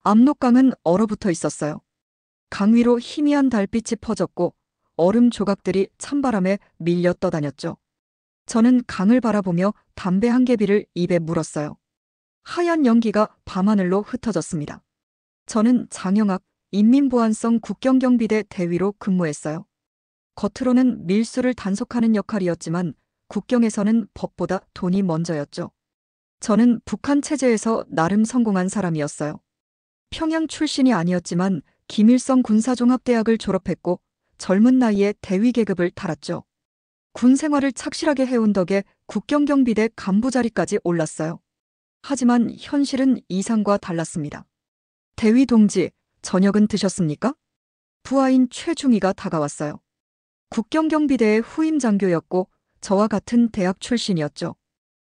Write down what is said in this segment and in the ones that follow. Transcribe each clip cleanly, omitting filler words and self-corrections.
압록강은 얼어붙어 있었어요. 강 위로 희미한 달빛이 퍼졌고 얼음 조각들이 찬바람에 밀려 떠다녔죠. 저는 강을 바라보며 담배 한 개비를 입에 물었어요. 하얀 연기가 밤하늘로 흩어졌습니다. 저는 장영학 인민보안성 국경경비대 대위로 근무했어요. 겉으로는 밀수를 단속하는 역할이었지만 국경에서는 법보다 돈이 먼저였죠. 저는 북한 체제에서 나름 성공한 사람이었어요. 평양 출신이 아니었지만 김일성 군사종합대학을 졸업했고 젊은 나이에 대위 계급을 달았죠. 군 생활을 착실하게 해온 덕에 국경경비대 간부 자리까지 올랐어요. 하지만 현실은 이상과 달랐습니다. 대위 동지, 저녁은 드셨습니까? 부하인 최중희가 다가왔어요. 국경경비대의 후임 장교였고 저와 같은 대학 출신이었죠.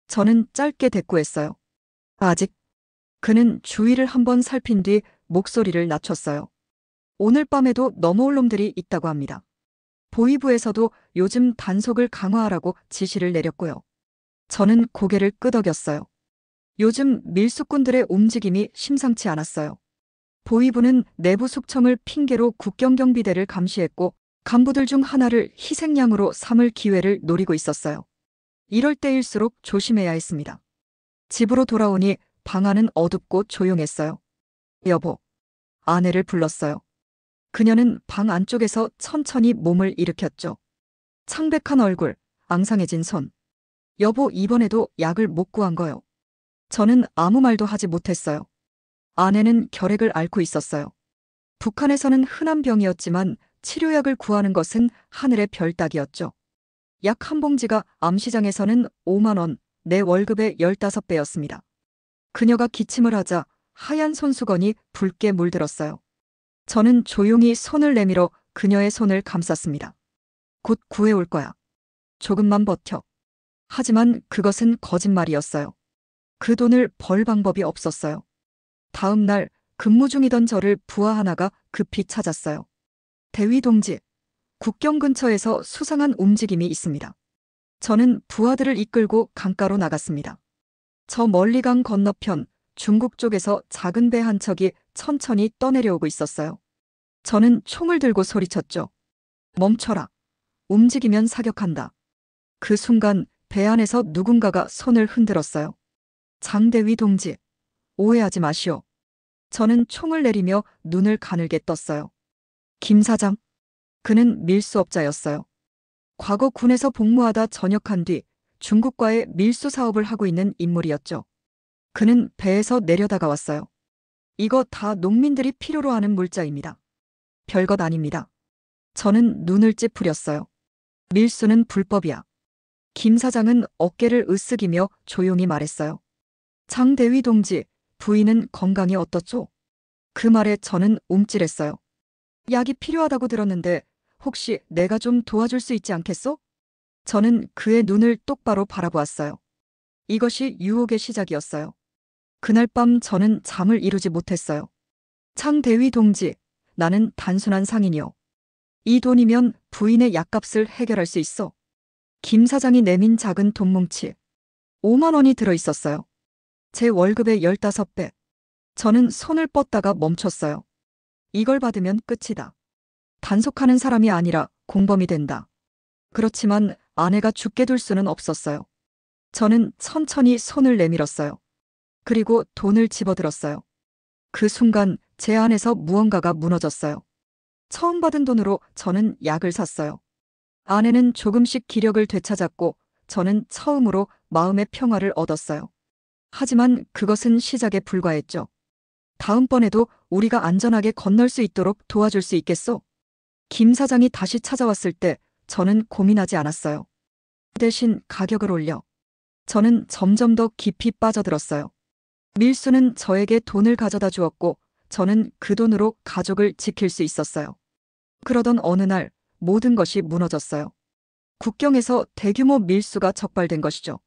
저는 짧게 대꾸했어요. 아직. 그는 주위를 한번 살핀 뒤 목소리를 낮췄어요. 오늘 밤에도 넘어올 놈들이 있다고 합니다. 보위부에서도 요즘 단속을 강화하라고 지시를 내렸고요. 저는 고개를 끄덕였어요. 요즘 밀수꾼들의 움직임이 심상치 않았어요. 보위부는 내부 숙청을 핑계로 국경경비대를 감시했고 간부들 중 하나를 희생양으로 삼을 기회를 노리고 있었어요. 이럴 때일수록 조심해야 했습니다. 집으로 돌아오니 방 안은 어둡고 조용했어요. 여보, 아내를 불렀어요. 그녀는 방 안쪽에서 천천히 몸을 일으켰죠. 창백한 얼굴, 앙상해진 손. 여보, 이번에도 약을 못 구한 거요. 저는 아무 말도 하지 못했어요. 아내는 결핵을 앓고 있었어요. 북한에서는 흔한 병이었지만 치료약을 구하는 것은 하늘의 별 따기였죠. 약 한 봉지가 암시장에서는 5만 원, 내 월급의 15배였습니다. 그녀가 기침을 하자 하얀 손수건이 붉게 물들었어요. 저는 조용히 손을 내밀어 그녀의 손을 감쌌습니다. 곧 구해올 거야. 조금만 버텨. 하지만 그것은 거짓말이었어요. 그 돈을 벌 방법이 없었어요. 다음 날 근무 중이던 저를 부하 하나가 급히 찾았어요. 대위 동지, 국경 근처에서 수상한 움직임이 있습니다. 저는 부하들을 이끌고 강가로 나갔습니다. 저 멀리 강 건너편 중국 쪽에서 작은 배 한 척이 천천히 떠내려오고 있었어요. 저는 총을 들고 소리쳤죠. 멈춰라. 움직이면 사격한다. 그 순간 배 안에서 누군가가 손을 흔들었어요. 장대위 동지, 오해하지 마시오. 저는 총을 내리며 눈을 가늘게 떴어요. 김 사장. 그는 밀수업자였어요. 과거 군에서 복무하다 전역한 뒤 중국과의 밀수 사업을 하고 있는 인물이었죠. 그는 배에서 내려다가 왔어요. 이거 다 농민들이 필요로 하는 물자입니다. 별것 아닙니다. 저는 눈을 찌푸렸어요. 밀수는 불법이야. 김 사장은 어깨를 으쓱이며 조용히 말했어요. 장 대위 동지, 부인은 건강이 어떻죠? 그 말에 저는 움찔했어요. 약이 필요하다고 들었는데 혹시 내가 좀 도와줄 수 있지 않겠소? 저는 그의 눈을 똑바로 바라보았어요. 이것이 유혹의 시작이었어요. 그날 밤 저는 잠을 이루지 못했어요. 장 대위 동지, 나는 단순한 상인이요. 이 돈이면 부인의 약값을 해결할 수 있어. 김 사장이 내민 작은 돈뭉치. 5만 원이 들어있었어요. 제 월급의 15배. 저는 손을 뻗다가 멈췄어요. 이걸 받으면 끝이다. 단속하는 사람이 아니라 공범이 된다. 그렇지만 아내가 죽게 둘 수는 없었어요. 저는 천천히 손을 내밀었어요. 그리고 돈을 집어들었어요. 그 순간 제 안에서 무언가가 무너졌어요. 처음 받은 돈으로 저는 약을 샀어요. 아내는 조금씩 기력을 되찾았고 저는 처음으로 마음의 평화를 얻었어요. 하지만 그것은 시작에 불과했죠. 다음번에도 우리가 안전하게 건널 수 있도록 도와줄 수 있겠소? 김 사장이 다시 찾아왔을 때 저는 고민하지 않았어요. 대신 가격을 올려. 저는 점점 더 깊이 빠져들었어요. 밀수는 저에게 돈을 가져다 주었고 저는 그 돈으로 가족을 지킬 수 있었어요. 그러던 어느 날 모든 것이 무너졌어요. 국경에서 대규모 밀수가 적발된 것이죠.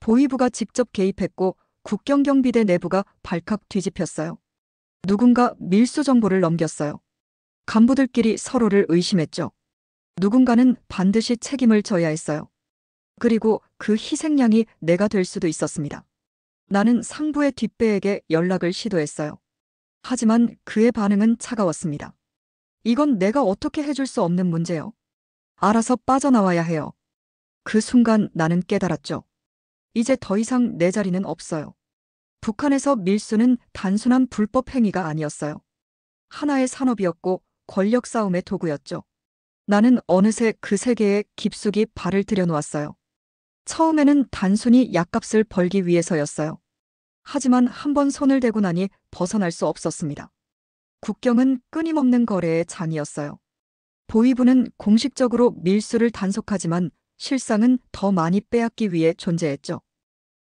보위부가 직접 개입했고 국경경비대 내부가 발칵 뒤집혔어요. 누군가 밀수 정보를 넘겼어요. 간부들끼리 서로를 의심했죠. 누군가는 반드시 책임을 져야 했어요. 그리고 그 희생양이 내가 될 수도 있었습니다. 나는 상부의 뒷배에게 연락을 시도했어요. 하지만 그의 반응은 차가웠습니다. 이건 내가 어떻게 해줄 수 없는 문제요. 알아서 빠져나와야 해요. 그 순간 나는 깨달았죠. 이제 더 이상 내 자리는 없어요. 북한에서 밀수는 단순한 불법 행위가 아니었어요. 하나의 산업이었고 권력 싸움의 도구였죠. 나는 어느새 그 세계에 깊숙이 발을 들여놓았어요. 처음에는 단순히 약값을 벌기 위해서였어요. 하지만 한 번 손을 대고 나니 벗어날 수 없었습니다. 국경은 끊임없는 거래의 장이었어요. 보위부는 공식적으로 밀수를 단속하지만 실상은 더 많이 빼앗기 위해 존재했죠.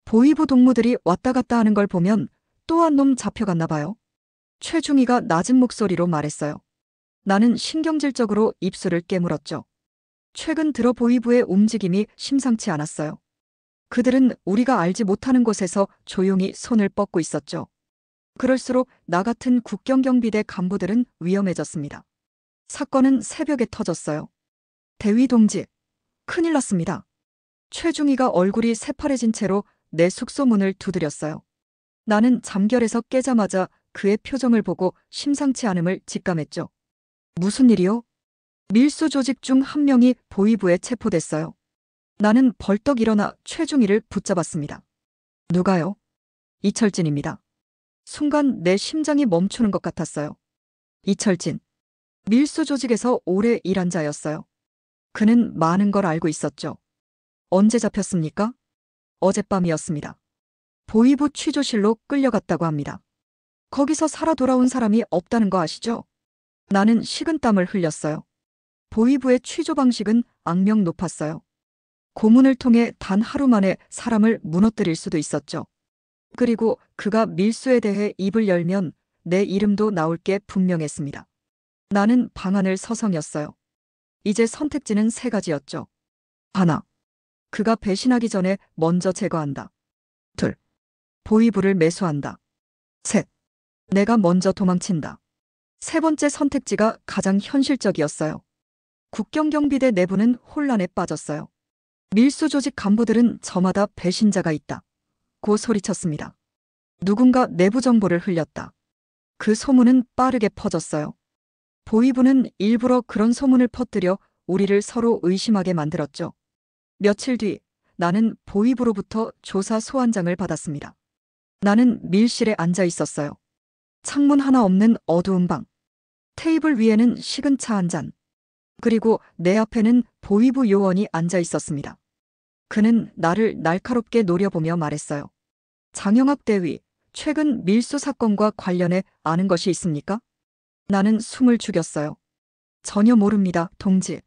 보위부 동무들이 왔다 갔다 하는 걸 보면 또 한 놈 잡혀갔나 봐요. 최중희가 낮은 목소리로 말했어요. 나는 신경질적으로 입술을 깨물었죠. 최근 들어 보위부의 움직임이 심상치 않았어요. 그들은 우리가 알지 못하는 곳에서 조용히 손을 뻗고 있었죠. 그럴수록 나 같은 국경경비대 간부들은 위험해졌습니다. 사건은 새벽에 터졌어요. 대위 동지, 큰일 났습니다. 최중희가 얼굴이 새파래진 채로 내 숙소 문을 두드렸어요. 나는 잠결에서 깨자마자 그의 표정을 보고 심상치 않음을 직감했죠. 무슨 일이요? 밀수 조직 중 한 명이 보위부에 체포됐어요. 나는 벌떡 일어나 최중희를 붙잡았습니다. 누가요? 이철진입니다. 순간 내 심장이 멈추는 것 같았어요. 이철진. 밀수 조직에서 오래 일한 자였어요. 그는 많은 걸 알고 있었죠. 언제 잡혔습니까? 어젯밤이었습니다. 보위부 취조실로 끌려갔다고 합니다. 거기서 살아 돌아온 사람이 없다는 거 아시죠? 나는 식은땀을 흘렸어요. 보위부의 취조 방식은 악명 높았어요. 고문을 통해 단 하루 만에 사람을 무너뜨릴 수도 있었죠. 그리고 그가 밀수에 대해 입을 열면 내 이름도 나올 게 분명했습니다. 나는 방안을 서성였어요. 이제 선택지는 세 가지였죠. 하나, 그가 배신하기 전에 먼저 제거한다. 둘, 보위부를 매수한다. 셋, 내가 먼저 도망친다. 세 번째 선택지가 가장 현실적이었어요. 국경경비대 내부는 혼란에 빠졌어요. 밀수 조직 간부들은 저마다 배신자가 있다. 고 소리쳤습니다. 누군가 내부 정보를 흘렸다. 그 소문은 빠르게 퍼졌어요. 보위부는 일부러 그런 소문을 퍼뜨려 우리를 서로 의심하게 만들었죠. 며칠 뒤 나는 보위부로부터 조사 소환장을 받았습니다. 나는 밀실에 앉아 있었어요. 창문 하나 없는 어두운 방. 테이블 위에는 식은 차 한 잔. 그리고 내 앞에는 보위부 요원이 앉아 있었습니다. 그는 나를 날카롭게 노려보며 말했어요. 장영학 대위, 최근 밀수 사건과 관련해 아는 것이 있습니까? 나는 숨을 죽였어요. 전혀 모릅니다, 동지.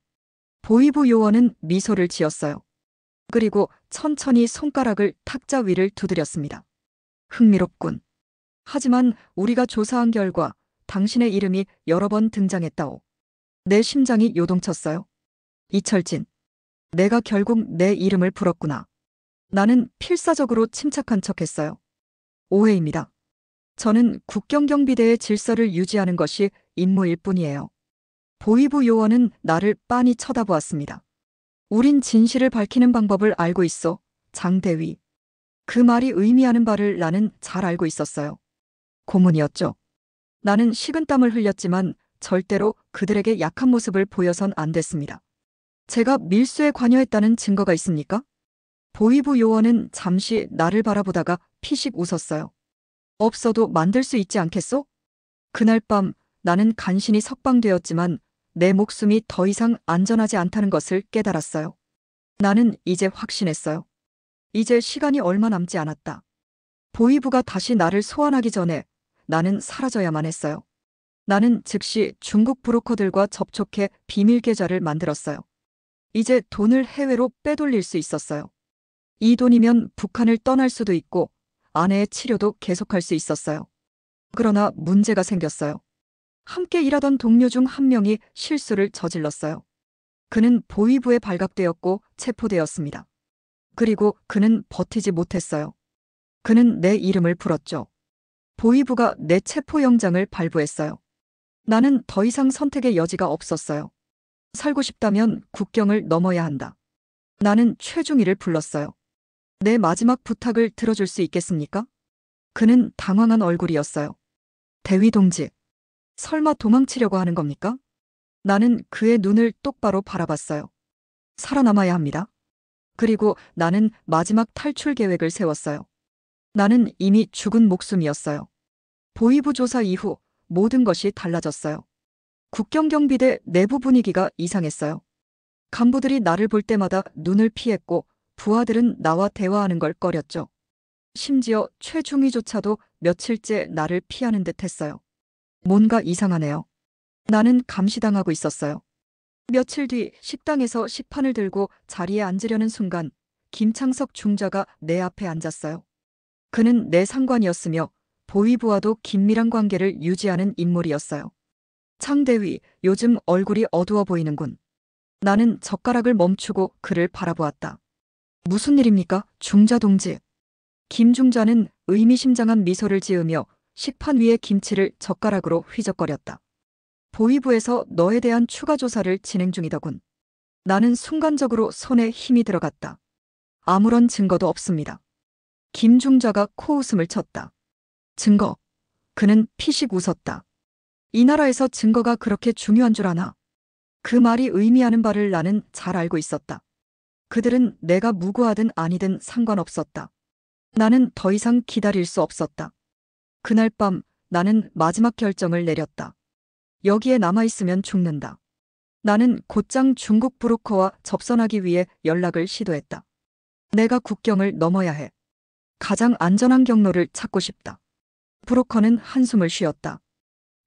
보위부 요원은 미소를 지었어요. 그리고 천천히 손가락을 탁자 위를 두드렸습니다. 흥미롭군. 하지만 우리가 조사한 결과 당신의 이름이 여러 번 등장했다오. 내 심장이 요동쳤어요. 이철진. 내가 결국 내 이름을 불었구나. 나는 필사적으로 침착한 척했어요. 오해입니다. 저는 국경경비대의 질서를 유지하는 것이 임무일 뿐이에요. 보위부 요원은 나를 빤히 쳐다보았습니다. 우린 진실을 밝히는 방법을 알고 있어, 장대위. 그 말이 의미하는 바를 나는 잘 알고 있었어요. 고문이었죠. 나는 식은땀을 흘렸지만 절대로 그들에게 약한 모습을 보여선 안 됐습니다. 제가 밀수에 관여했다는 증거가 있습니까? 보위부 요원은 잠시 나를 바라보다가 피식 웃었어요. 없어도 만들 수 있지 않겠소? 그날 밤 나는 간신히 석방되었지만 내 목숨이 더 이상 안전하지 않다는 것을 깨달았어요. 나는 이제 확신했어요. 이제 시간이 얼마 남지 않았다. 보위부가 다시 나를 소환하기 전에 나는 사라져야만 했어요. 나는 즉시 중국 브로커들과 접촉해 비밀 계좌를 만들었어요. 이제 돈을 해외로 빼돌릴 수 있었어요. 이 돈이면 북한을 떠날 수도 있고 아내의 치료도 계속할 수 있었어요. 그러나 문제가 생겼어요. 함께 일하던 동료 중 한 명이 실수를 저질렀어요. 그는 보위부에 발각되었고 체포되었습니다. 그리고 그는 버티지 못했어요. 그는 내 이름을 불었죠. 보위부가 내 체포영장을 발부했어요. 나는 더 이상 선택의 여지가 없었어요. 살고 싶다면 국경을 넘어야 한다. 나는 최중희를 불렀어요. 내 마지막 부탁을 들어줄 수 있겠습니까? 그는 당황한 얼굴이었어요. 대위 동지, 설마 도망치려고 하는 겁니까? 나는 그의 눈을 똑바로 바라봤어요. 살아남아야 합니다. 그리고 나는 마지막 탈출 계획을 세웠어요. 나는 이미 죽은 목숨이었어요. 보위부 조사 이후 모든 것이 달라졌어요. 국경경비대 내부 분위기가 이상했어요. 간부들이 나를 볼 때마다 눈을 피했고 부하들은 나와 대화하는 걸 꺼렸죠. 심지어 최중위조차도 며칠째 나를 피하는 듯 했어요. 뭔가 이상하네요. 나는 감시당하고 있었어요. 며칠 뒤 식당에서 식판을 들고 자리에 앉으려는 순간 김창석 중자가 내 앞에 앉았어요. 그는 내 상관이었으며 보위부와도 긴밀한 관계를 유지하는 인물이었어요. 창대위, 요즘 얼굴이 어두워 보이는군. 나는 젓가락을 멈추고 그를 바라보았다. 무슨 일입니까, 중자 동지? 김중자는 의미심장한 미소를 지으며 식판 위의 김치를 젓가락으로 휘적거렸다. 보위부에서 너에 대한 추가 조사를 진행 중이더군. 나는 순간적으로 손에 힘이 들어갔다. 아무런 증거도 없습니다. 김중자가 코웃음을 쳤다. 증거. 그는 피식 웃었다. 이 나라에서 증거가 그렇게 중요한 줄 아나? 그 말이 의미하는 바를 나는 잘 알고 있었다. 그들은 내가 무고하든 아니든 상관없었다. 나는 더 이상 기다릴 수 없었다. 그날 밤 나는 마지막 결정을 내렸다. 여기에 남아있으면 죽는다. 나는 곧장 중국 브로커와 접선하기 위해 연락을 시도했다. 내가 국경을 넘어야 해. 가장 안전한 경로를 찾고 싶다. 브로커는 한숨을 쉬었다.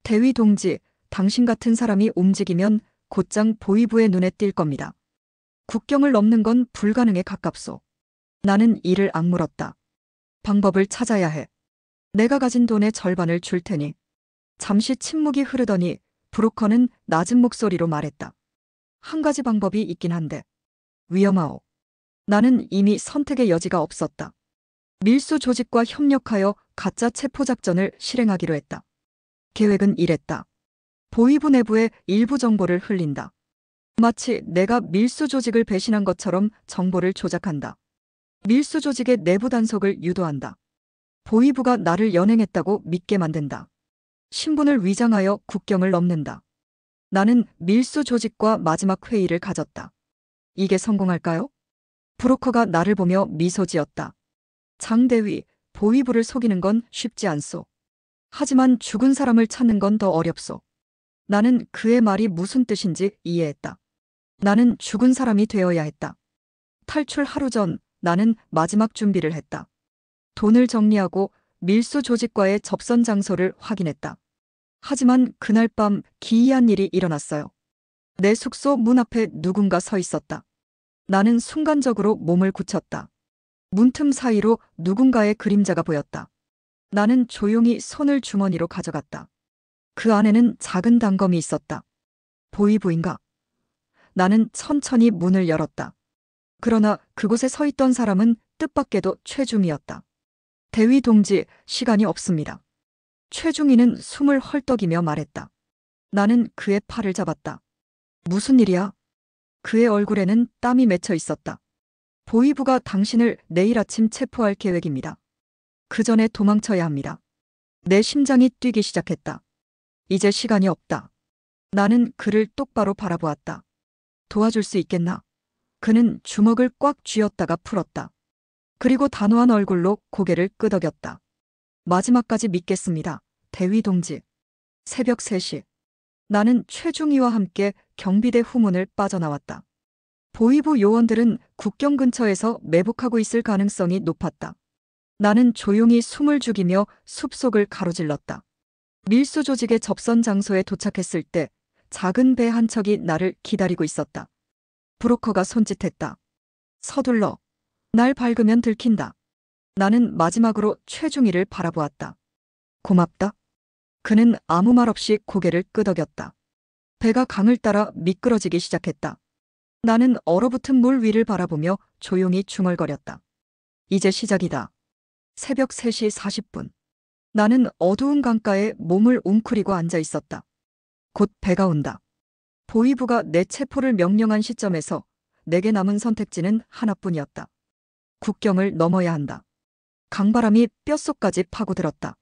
대위 동지, 당신 같은 사람이 움직이면 곧장 보위부의 눈에 띌 겁니다. 국경을 넘는 건 불가능에 가깝소. 나는 이를 악물었다. 방법을 찾아야 해. 내가 가진 돈의 절반을 줄 테니. 잠시 침묵이 흐르더니 브로커는 낮은 목소리로 말했다. 한 가지 방법이 있긴 한데. 위험하오. 나는 이미 선택의 여지가 없었다. 밀수 조직과 협력하여 가짜 체포작전을 실행하기로 했다. 계획은 이랬다. 보위부 내부에 일부 정보를 흘린다. 마치 내가 밀수 조직을 배신한 것처럼 정보를 조작한다. 밀수 조직의 내부 단속을 유도한다. 보위부가 나를 연행했다고 믿게 만든다. 신분을 위장하여 국경을 넘는다. 나는 밀수 조직과 마지막 회의를 가졌다. 이게 성공할까요? 브로커가 나를 보며 미소 지었다. 장대위, 보위부를 속이는 건 쉽지 않소. 하지만 죽은 사람을 찾는 건 더 어렵소. 나는 그의 말이 무슨 뜻인지 이해했다. 나는 죽은 사람이 되어야 했다. 탈출 하루 전 나는 마지막 준비를 했다. 돈을 정리하고 밀수 조직과의 접선 장소를 확인했다. 하지만 그날 밤 기이한 일이 일어났어요. 내 숙소 문 앞에 누군가 서 있었다. 나는 순간적으로 몸을 굳혔다. 문틈 사이로 누군가의 그림자가 보였다. 나는 조용히 손을 주머니로 가져갔다. 그 안에는 작은 단검이 있었다. 보위부인가? 나는 천천히 문을 열었다. 그러나 그곳에 서 있던 사람은 뜻밖에도 최중이었다. 대위 동지, 시간이 없습니다. 최중이는 숨을 헐떡이며 말했다. 나는 그의 팔을 잡았다. 무슨 일이야? 그의 얼굴에는 땀이 맺혀 있었다. 보위부가 당신을 내일 아침 체포할 계획입니다. 그 전에 도망쳐야 합니다. 내 심장이 뛰기 시작했다. 이제 시간이 없다. 나는 그를 똑바로 바라보았다. 도와줄 수 있겠나? 그는 주먹을 꽉 쥐었다가 풀었다. 그리고 단호한 얼굴로 고개를 끄덕였다. 마지막까지 믿겠습니다, 대위 동지. 새벽 3시. 나는 최중희와 함께 경비대 후문을 빠져나왔다. 보위부 요원들은 국경 근처에서 매복하고 있을 가능성이 높았다. 나는 조용히 숨을 죽이며 숲속을 가로질렀다. 밀수 조직의 접선 장소에 도착했을 때 작은 배 한 척이 나를 기다리고 있었다. 브로커가 손짓했다. 서둘러. 날 밟으면 들킨다. 나는 마지막으로 최중희를 바라보았다. 고맙다. 그는 아무 말 없이 고개를 끄덕였다. 배가 강을 따라 미끄러지기 시작했다. 나는 얼어붙은 물 위를 바라보며 조용히 중얼거렸다. 이제 시작이다. 새벽 3시 40분. 나는 어두운 강가에 몸을 웅크리고 앉아 있었다. 곧 배가 온다. 보위부가 내 체포를 명령한 시점에서 내게 남은 선택지는 하나뿐이었다. 국경을 넘어야 한다. 강바람이 뼛속까지 파고들었다.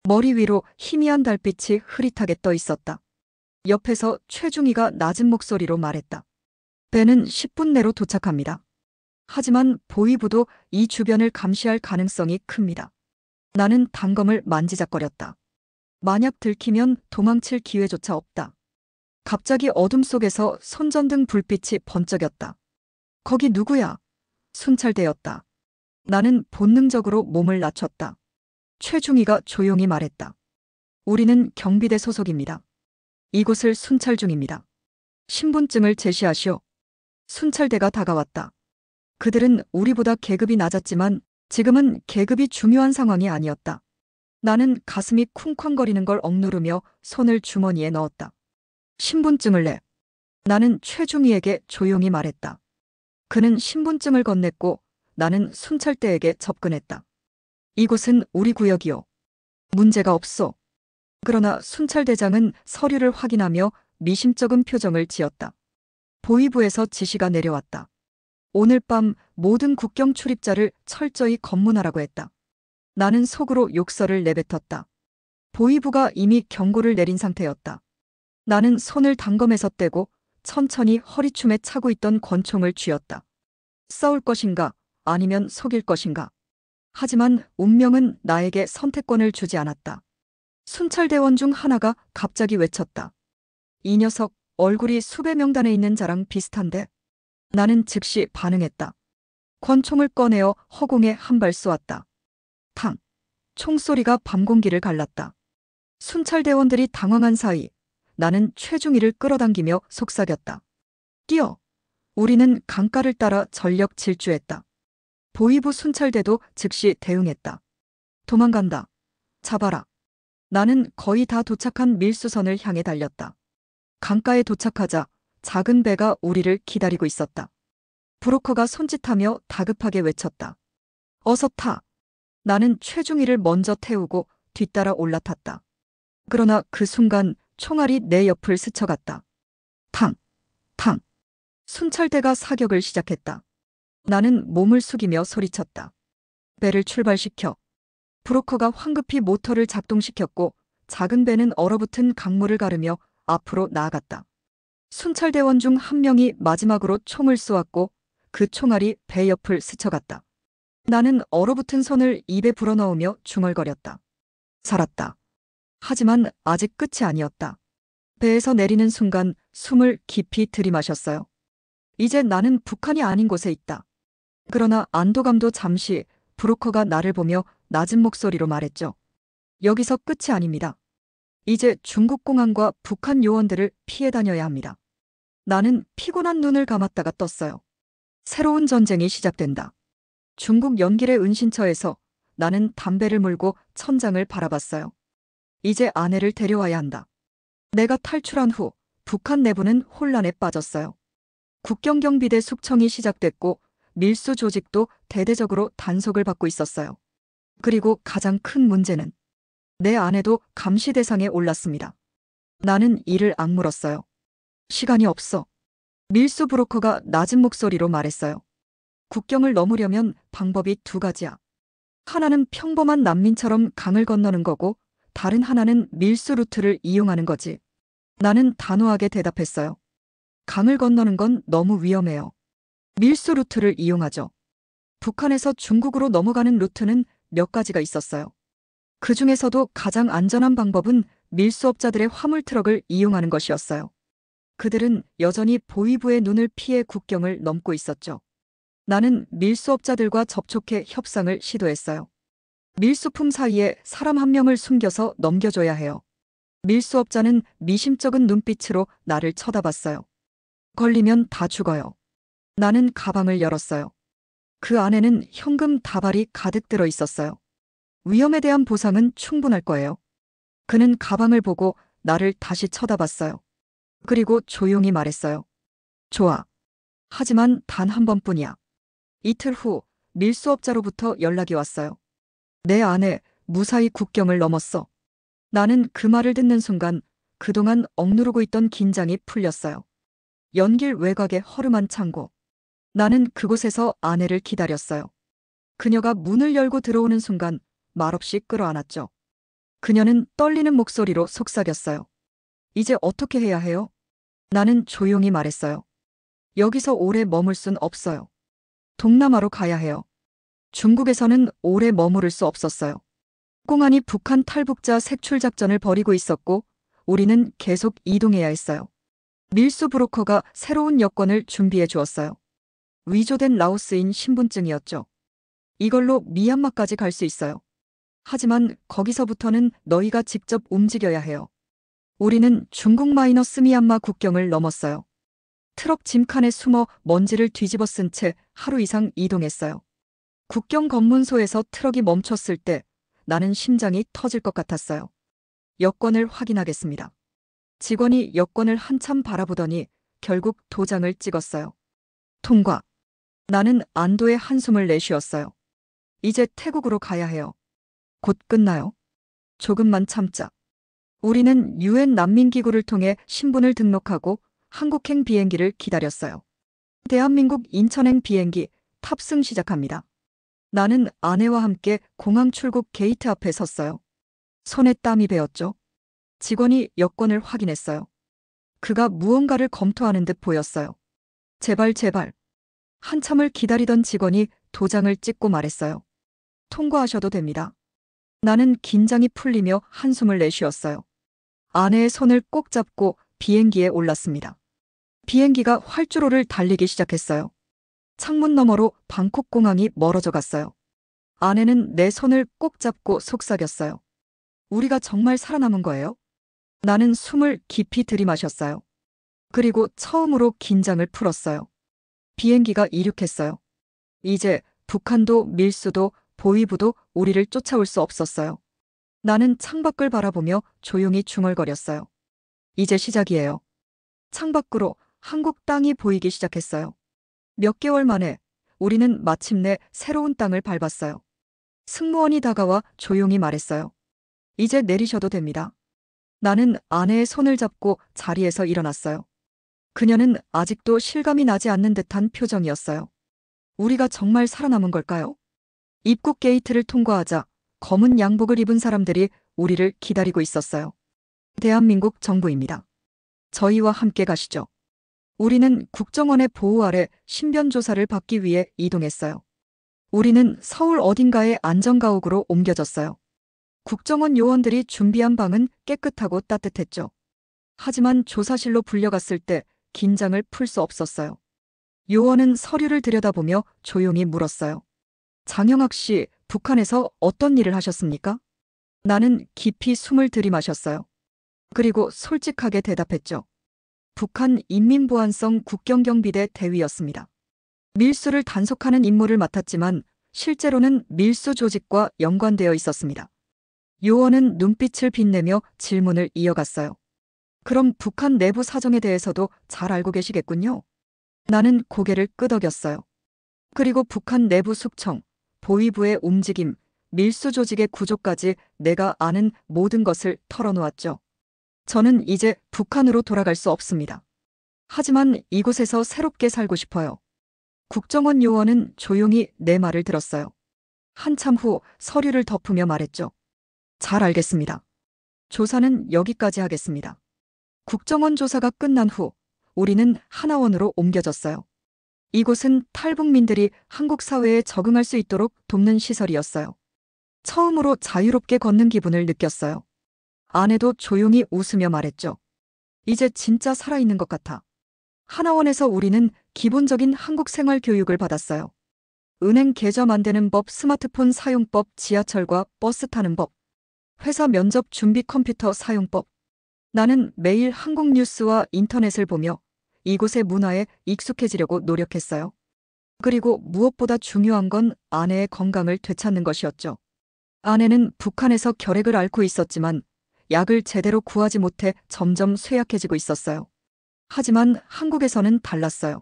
머리 위로 희미한 달빛이 흐릿하게 떠 있었다. 옆에서 최중희가 낮은 목소리로 말했다. 배는 10분 내로 도착합니다. 하지만 보위부도 이 주변을 감시할 가능성이 큽니다. 나는 단검을 만지작거렸다. 만약 들키면 도망칠 기회조차 없다. 갑자기 어둠 속에서 손전등 불빛이 번쩍였다. 거기 누구야? 순찰대였다. 나는 본능적으로 몸을 낮췄다. 최중희가 조용히 말했다. 우리는 경비대 소속입니다. 이곳을 순찰 중입니다. 신분증을 제시하시오. 순찰대가 다가왔다. 그들은 우리보다 계급이 낮았지만 지금은 계급이 중요한 상황이 아니었다. 나는 가슴이 쿵쾅거리는 걸 억누르며 손을 주머니에 넣었다. 신분증을 내. 나는 최중희에게 조용히 말했다. 그는 신분증을 건넸고 나는 순찰대에게 접근했다. 이곳은 우리 구역이오. 문제가 없소. 그러나 순찰대장은 서류를 확인하며 미심쩍은 표정을 지었다. 보위부에서 지시가 내려왔다. 오늘 밤 모든 국경 출입자를 철저히 검문하라고 했다. 나는 속으로 욕설을 내뱉었다. 보위부가 이미 경고를 내린 상태였다. 나는 손을 단검에서 떼고 천천히 허리춤에 차고 있던 권총을 쥐었다. 싸울 것인가 아니면 속일 것인가. 하지만 운명은 나에게 선택권을 주지 않았다. 순찰대원 중 하나가 갑자기 외쳤다. 이 녀석 얼굴이 수배 명단에 있는 자랑 비슷한데. 나는 즉시 반응했다. 권총을 꺼내어 허공에 한 발 쏘았다. 탕! 총소리가 밤 공기를 갈랐다. 순찰대원들이 당황한 사이 나는 최중희를 끌어당기며 속삭였다. 뛰어! 우리는 강가를 따라 전력 질주했다. 보위부 순찰대도 즉시 대응했다. 도망간다. 잡아라. 나는 거의 다 도착한 밀수선을 향해 달렸다. 강가에 도착하자 작은 배가 우리를 기다리고 있었다. 브로커가 손짓하며 다급하게 외쳤다. 어서 타. 나는 최중희를 먼저 태우고 뒤따라 올라탔다. 그러나 그 순간 총알이 내 옆을 스쳐갔다. 탕! 탕! 순찰대가 사격을 시작했다. 나는 몸을 숙이며 소리쳤다. 배를 출발시켜. 브로커가 황급히 모터를 작동시켰고 작은 배는 얼어붙은 강물을 가르며 앞으로 나아갔다. 순찰대원 중 한 명이 마지막으로 총을 쏘았고 그 총알이 배 옆을 스쳐갔다. 나는 얼어붙은 손을 입에 불어넣으며 중얼거렸다. 살았다. 하지만 아직 끝이 아니었다. 배에서 내리는 순간 숨을 깊이 들이마셨어요. 이제 나는 북한이 아닌 곳에 있다. 그러나 안도감도 잠시 브로커가 나를 보며 낮은 목소리로 말했죠. 여기서 끝이 아닙니다. 이제 중국 공안과 북한 요원들을 피해 다녀야 합니다. 나는 피곤한 눈을 감았다가 떴어요. 새로운 전쟁이 시작된다. 중국 연길의 은신처에서 나는 담배를 물고 천장을 바라봤어요. 이제 아내를 데려와야 한다. 내가 탈출한 후 북한 내부는 혼란에 빠졌어요. 국경경비대 숙청이 시작됐고 밀수 조직도 대대적으로 단속을 받고 있었어요. 그리고 가장 큰 문제는 내 아내도 감시 대상에 올랐습니다. 나는 이를 악물었어요. 시간이 없어. 밀수 브로커가 낮은 목소리로 말했어요. 국경을 넘으려면 방법이 두 가지야. 하나는 평범한 난민처럼 강을 건너는 거고 다른 하나는 밀수 루트를 이용하는 거지. 나는 단호하게 대답했어요. 강을 건너는 건 너무 위험해요. 밀수 루트를 이용하죠. 북한에서 중국으로 넘어가는 루트는 몇 가지가 있었어요. 그 중에서도 가장 안전한 방법은 밀수업자들의 화물 트럭을 이용하는 것이었어요. 그들은 여전히 보위부의 눈을 피해 국경을 넘고 있었죠. 나는 밀수업자들과 접촉해 협상을 시도했어요. 밀수품 사이에 사람 한 명을 숨겨서 넘겨줘야 해요. 밀수업자는 미심쩍은 눈빛으로 나를 쳐다봤어요. 걸리면 다 죽어요. 나는 가방을 열었어요. 그 안에는 현금 다발이 가득 들어 있었어요. 위험에 대한 보상은 충분할 거예요. 그는 가방을 보고 나를 다시 쳐다봤어요. 그리고 조용히 말했어요. 좋아. 하지만 단 한 번뿐이야. 이틀 후 밀수업자로부터 연락이 왔어요. 내 아내 무사히 국경을 넘었어. 나는 그 말을 듣는 순간 그동안 억누르고 있던 긴장이 풀렸어요. 연길 외곽의 허름한 창고. 나는 그곳에서 아내를 기다렸어요. 그녀가 문을 열고 들어오는 순간 말없이 끌어안았죠. 그녀는 떨리는 목소리로 속삭였어요. 이제 어떻게 해야 해요? 나는 조용히 말했어요. 여기서 오래 머물 순 없어요. 동남아로 가야 해요. 중국에서는 오래 머무를 수 없었어요. 공안이 북한 탈북자 색출 작전을 벌이고 있었고 우리는 계속 이동해야 했어요. 밀수 브로커가 새로운 여권을 준비해 주었어요. 위조된 라오스인 신분증이었죠. 이걸로 미얀마까지 갈 수 있어요. 하지만 거기서부터는 너희가 직접 움직여야 해요. 우리는 중국 마이너스 미얀마 국경을 넘었어요. 트럭 짐칸에 숨어 먼지를 뒤집어 쓴 채 하루 이상 이동했어요. 국경 검문소에서 트럭이 멈췄을 때 나는 심장이 터질 것 같았어요. 여권을 확인하겠습니다. 직원이 여권을 한참 바라보더니 결국 도장을 찍었어요. 통과. 나는 안도의 한숨을 내쉬었어요. 이제 태국으로 가야 해요. 곧 끝나요. 조금만 참자. 우리는 유엔 난민기구를 통해 신분을 등록하고 한국행 비행기를 기다렸어요. 대한민국 인천행 비행기 탑승 시작합니다. 나는 아내와 함께 공항 출국 게이트 앞에 섰어요. 손에 땀이 배었죠. 직원이 여권을 확인했어요. 그가 무언가를 검토하는 듯 보였어요. 제발 제발. 한참을 기다리던 직원이 도장을 찍고 말했어요. 통과하셔도 됩니다. 나는 긴장이 풀리며 한숨을 내쉬었어요. 아내의 손을 꼭 잡고 비행기에 올랐습니다. 비행기가 활주로를 달리기 시작했어요. 창문 너머로 방콕 공항이 멀어져 갔어요. 아내는 내 손을 꼭 잡고 속삭였어요. 우리가 정말 살아남은 거예요? 나는 숨을 깊이 들이마셨어요. 그리고 처음으로 긴장을 풀었어요. 비행기가 이륙했어요. 이제 북한도 밀수도 보위부도 우리를 쫓아올 수 없었어요. 나는 창밖을 바라보며 조용히 중얼거렸어요. 이제 시작이에요. 창밖으로 한국 땅이 보이기 시작했어요. 몇 개월 만에 우리는 마침내 새로운 땅을 밟았어요. 승무원이 다가와 조용히 말했어요. 이제 내리셔도 됩니다. 나는 아내의 손을 잡고 자리에서 일어났어요. 그녀는 아직도 실감이 나지 않는 듯한 표정이었어요. 우리가 정말 살아남은 걸까요? 입국 게이트를 통과하자 검은 양복을 입은 사람들이 우리를 기다리고 있었어요. 대한민국 정부입니다. 저희와 함께 가시죠. 우리는 국정원의 보호 아래 신변 조사를 받기 위해 이동했어요. 우리는 서울 어딘가의 안전가옥으로 옮겨졌어요. 국정원 요원들이 준비한 방은 깨끗하고 따뜻했죠. 하지만 조사실로 불려갔을 때 긴장을 풀 수 없었어요. 요원은 서류를 들여다보며 조용히 물었어요. 장영학 씨, 북한에서 어떤 일을 하셨습니까? 나는 깊이 숨을 들이마셨어요. 그리고 솔직하게 대답했죠. 북한 인민보안성 국경경비대 대위였습니다. 밀수를 단속하는 임무를 맡았지만 실제로는 밀수 조직과 연관되어 있었습니다. 요원은 눈빛을 빛내며 질문을 이어갔어요. 그럼 북한 내부 사정에 대해서도 잘 알고 계시겠군요. 나는 고개를 끄덕였어요. 그리고 북한 내부 숙청, 보위부의 움직임, 밀수 조직의 구조까지 내가 아는 모든 것을 털어놓았죠. 저는 이제 북한으로 돌아갈 수 없습니다. 하지만 이곳에서 새롭게 살고 싶어요. 국정원 요원은 조용히 내 말을 들었어요. 한참 후 서류를 덮으며 말했죠. 잘 알겠습니다. 조사는 여기까지 하겠습니다. 국정원 조사가 끝난 후 우리는 하나원으로 옮겨졌어요. 이곳은 탈북민들이 한국 사회에 적응할 수 있도록 돕는 시설이었어요. 처음으로 자유롭게 걷는 기분을 느꼈어요. 아내도 조용히 웃으며 말했죠. 이제 진짜 살아있는 것 같아. 하나원에서 우리는 기본적인 한국 생활 교육을 받았어요. 은행 계좌 만드는 법, 스마트폰 사용법, 지하철과 버스 타는 법, 회사 면접 준비 컴퓨터 사용법. 나는 매일 한국 뉴스와 인터넷을 보며 이곳의 문화에 익숙해지려고 노력했어요. 그리고 무엇보다 중요한 건 아내의 건강을 되찾는 것이었죠. 아내는 북한에서 결핵을 앓고 있었지만 약을 제대로 구하지 못해 점점 쇠약해지고 있었어요. 하지만 한국에서는 달랐어요.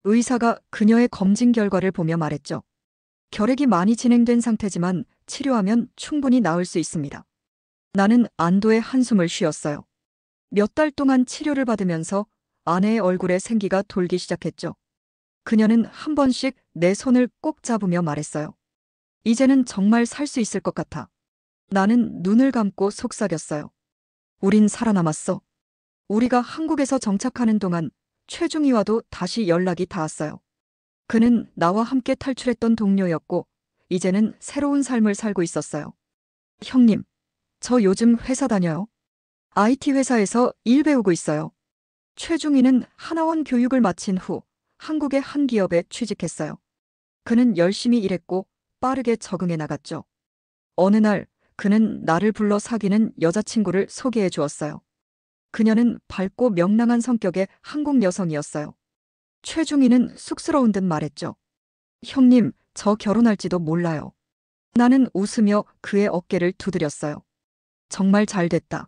의사가 그녀의 검진 결과를 보며 말했죠. 결핵이 많이 진행된 상태지만 치료하면 충분히 나을 수 있습니다. 나는 안도의 한숨을 쉬었어요. 몇 달 동안 치료를 받으면서 아내의 얼굴에 생기가 돌기 시작했죠. 그녀는 한 번씩 내 손을 꼭 잡으며 말했어요. 이제는 정말 살 수 있을 것 같아. 나는 눈을 감고 속삭였어요. 우린 살아남았어. 우리가 한국에서 정착하는 동안 최중희와도 다시 연락이 닿았어요. 그는 나와 함께 탈출했던 동료였고, 이제는 새로운 삶을 살고 있었어요. 형님, 저 요즘 회사 다녀요. IT 회사에서 일 배우고 있어요. 최중희는 하나원 교육을 마친 후 한국의 한 기업에 취직했어요. 그는 열심히 일했고 빠르게 적응해 나갔죠. 어느 날 그는 나를 불러 사귀는 여자친구를 소개해 주었어요. 그녀는 밝고 명랑한 성격의 한국 여성이었어요. 최중희는 쑥스러운 듯 말했죠. 형님, 저 결혼할지도 몰라요. 나는 웃으며 그의 어깨를 두드렸어요. 정말 잘 됐다.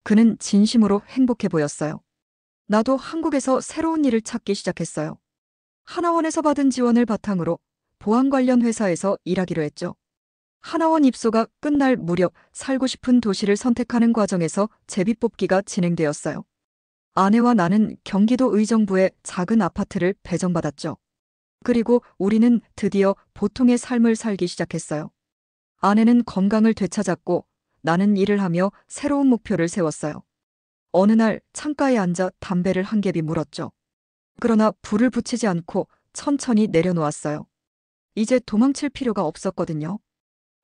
그는 진심으로 행복해 보였어요. 나도 한국에서 새로운 일을 찾기 시작했어요. 하나원에서 받은 지원을 바탕으로 보안 관련 회사에서 일하기로 했죠. 하나원 입소가 끝날 무렵 살고 싶은 도시를 선택하는 과정에서 제비뽑기가 진행되었어요. 아내와 나는 경기도 의정부의 작은 아파트를 배정받았죠. 그리고 우리는 드디어 보통의 삶을 살기 시작했어요. 아내는 건강을 되찾았고 나는 일을 하며 새로운 목표를 세웠어요. 어느 날 창가에 앉아 담배를 한 개비 물었죠. 그러나 불을 붙이지 않고 천천히 내려놓았어요. 이제 도망칠 필요가 없었거든요.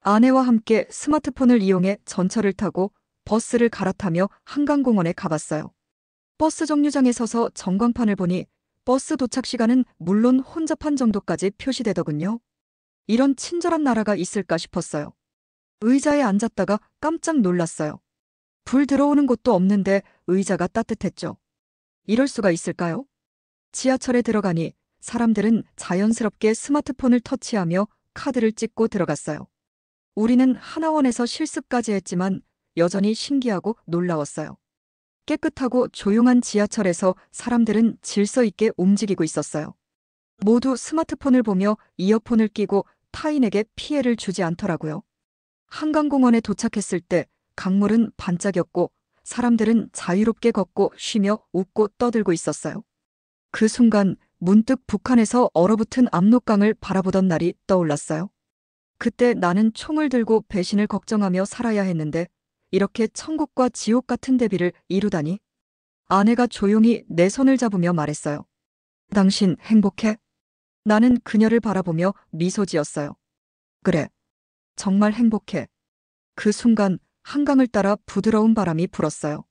아내와 함께 스마트폰을 이용해 전철을 타고 버스를 갈아타며 한강공원에 가봤어요. 버스 정류장에 서서 전광판을 보니 버스 도착 시간은 물론 혼잡한 정도까지 표시되더군요. 이런 친절한 나라가 있을까 싶었어요. 의자에 앉았다가 깜짝 놀랐어요. 불 들어오는 곳도 없는데 의자가 따뜻했죠. 이럴 수가 있을까요? 지하철에 들어가니 사람들은 자연스럽게 스마트폰을 터치하며 카드를 찍고 들어갔어요. 우리는 하나원에서 실습까지 했지만 여전히 신기하고 놀라웠어요. 깨끗하고 조용한 지하철에서 사람들은 질서 있게 움직이고 있었어요. 모두 스마트폰을 보며 이어폰을 끼고 타인에게 피해를 주지 않더라고요. 한강공원에 도착했을 때 강물은 반짝였고 사람들은 자유롭게 걷고 쉬며 웃고 떠들고 있었어요. 그 순간 문득 북한에서 얼어붙은 압록강을 바라보던 날이 떠올랐어요. 그때 나는 총을 들고 배신을 걱정하며 살아야 했는데 이렇게 천국과 지옥 같은 대비를 이루다니. 아내가 조용히 내 손을 잡으며 말했어요. 당신 행복해? 나는 그녀를 바라보며 미소 지었어요. 그래. 정말 행복해. 그 순간 한강을 따라 부드러운 바람이 불었어요.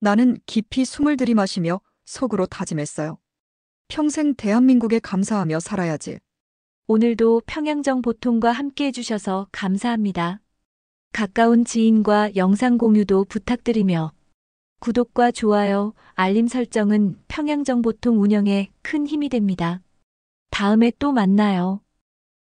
나는 깊이 숨을 들이마시며 속으로 다짐했어요. 평생 대한민국에 감사하며 살아야지. 오늘도 평양정 보통과 함께 해주셔서 감사합니다. 가까운 지인과 영상 공유도 부탁드리며 구독과 좋아요, 알림 설정은 평양정 보통 운영에 큰 힘이 됩니다. 다음에 또 만나요.